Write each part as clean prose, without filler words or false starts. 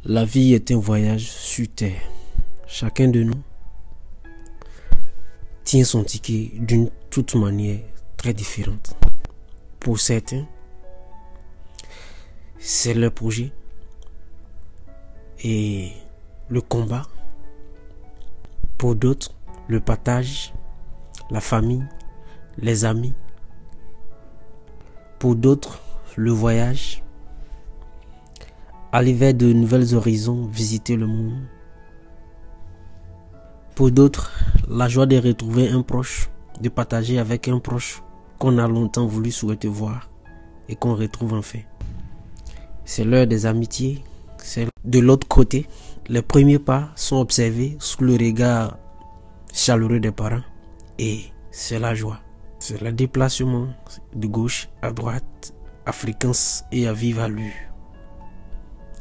La vie est un voyage sur terre. Chacun de nous tient son ticket d'une toute manière très différente. Pour certains, c'est leur projet et le combat. Pour d'autres, le partage, la famille, les amis. Pour d'autres, le voyage, aller vers de nouveaux horizons, visiter le monde. Pour d'autres, la joie de retrouver un proche, de partager avec un proche qu'on a longtemps voulu souhaiter voir et qu'on retrouve enfin. C'est l'heure des amitiés. De l'autre côté, les premiers pas sont observés sous le regard chaleureux des parents et c'est la joie. C'est le déplacement de gauche à droite, à fréquence et à vive allure,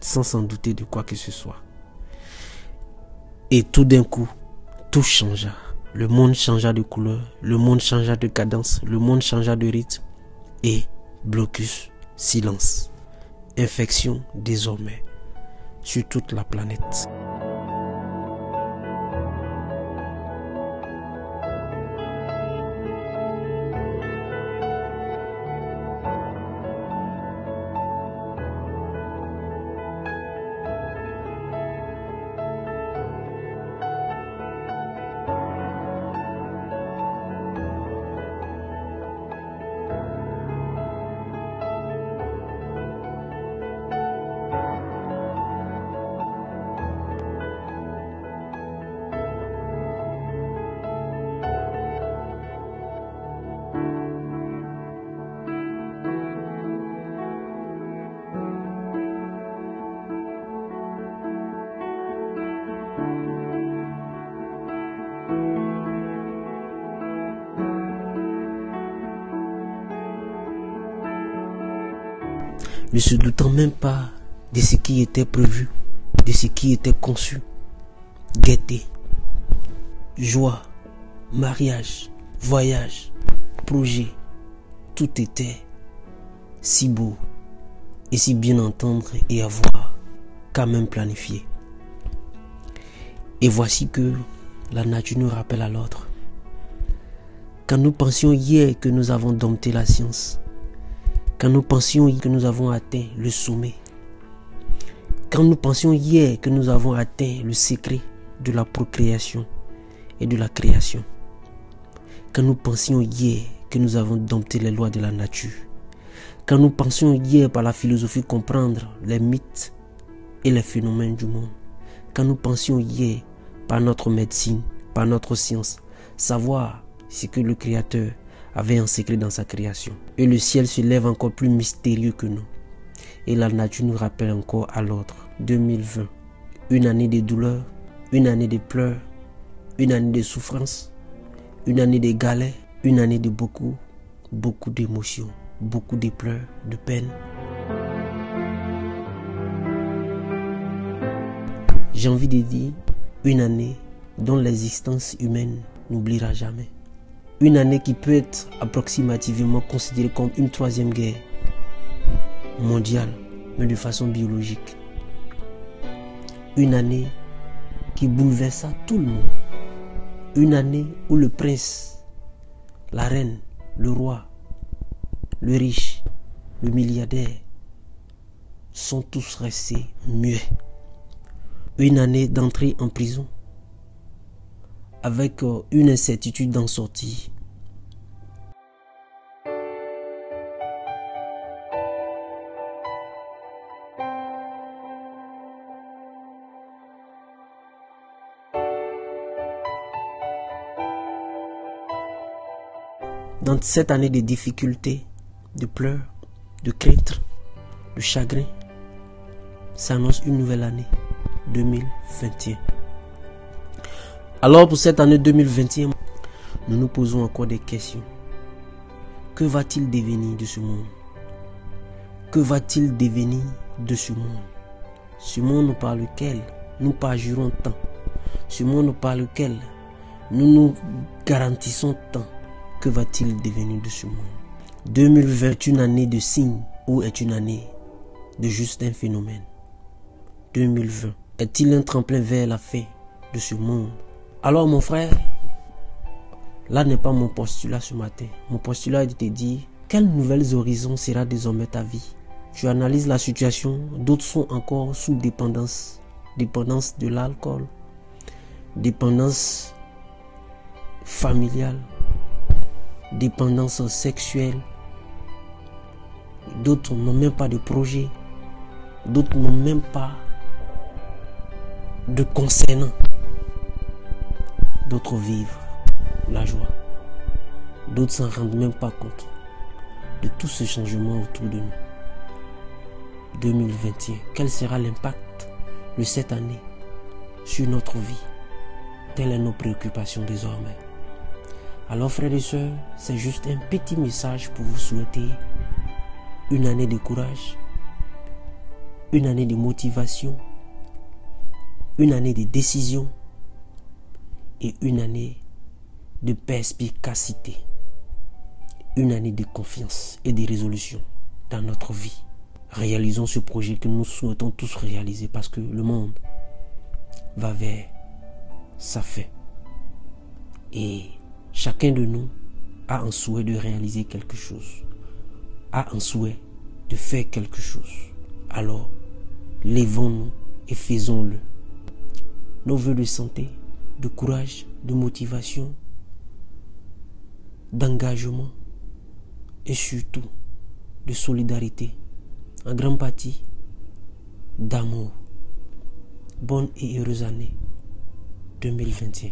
sans s'en douter de quoi que ce soit. Et tout d'un coup, tout changea. Le monde changea de couleur, le monde changea de cadence, le monde changea de rythme et blocus, silence. Infection désormais sur toute la planète. Ne se doutant même pas de ce qui était prévu, de ce qui était conçu. Gaieté, joie, mariage, voyage, projet, tout était si beau et si bien entendre et avoir quand même planifié. Et voici que la nature nous rappelle à l'ordre. Quand nous pensions hier que nous avons dompté la science, quand nous pensions que nous avons atteint le sommet, quand nous pensions hier que nous avons atteint le secret de la procréation et de la création, quand nous pensions hier que nous avons dompté les lois de la nature, quand nous pensions hier par la philosophie comprendre les mythes et les phénomènes du monde, quand nous pensions hier par notre médecine, par notre science, savoir ce que le Créateur avait un secret dans sa création. Et le ciel se lève encore plus mystérieux que nous. Et la nature nous rappelle encore à l'ordre. 2020, une année de douleur, une année de pleurs, une année de souffrance, une année de galères, une année de beaucoup d'émotions, beaucoup de pleurs, de peine. J'ai envie de dire, une année dont l'existence humaine n'oubliera jamais. Une année qui peut être approximativement considérée comme une troisième guerre mondiale, mais de façon biologique. Une année qui bouleversa tout le monde. Une année où le prince, la reine, le roi, le riche, le milliardaire sont tous restés muets. Une année d'entrée en prison, avec une incertitude d'en sortir. Dans cette année de difficultés, de pleurs, de craintes, de chagrin, s'annonce une nouvelle année, 2021. Alors pour cette année 2021, nous nous posons encore des questions. Que va-t-il devenir de ce monde? Que va-t-il devenir de ce monde? Ce monde par lequel nous parjurons tant. Ce monde par lequel nous nous garantissons tant. Que va-t-il devenir de ce monde? 2020 est une année de signes ou est une année de juste un phénomène? 2020 est-il un tremplin vers la fin de ce monde? Alors mon frère, là n'est pas mon postulat ce matin. Mon postulat est de te dire, quels nouveaux horizons sera désormais ta vie? Tu analyses la situation, d'autres sont encore sous dépendance. Dépendance de l'alcool, dépendance familiale, dépendance sexuelle. D'autres n'ont même pas de projet. D'autres n'ont même pas de concernant. D'autres vivent la joie. D'autres s'en rendent même pas compte de tout ce changement autour de nous. 2021, quel sera l'impact de cette année sur notre vie? Telles sont nos préoccupations désormais. Alors frères et sœurs, c'est juste un petit message pour vous souhaiter une année de courage, une année de motivation, une année de décision et une année de perspicacité, une année de confiance et de résolution dans notre vie. Réalisons ce projet que nous souhaitons tous réaliser parce que le monde va vers sa fin. Et chacun de nous a un souhait de réaliser quelque chose, a un souhait de faire quelque chose. Alors, lèvons-nous et faisons-le. Nos vœux de santé, de courage, de motivation, d'engagement et surtout de solidarité, en grande partie d'amour. Bonne et heureuse année 2021.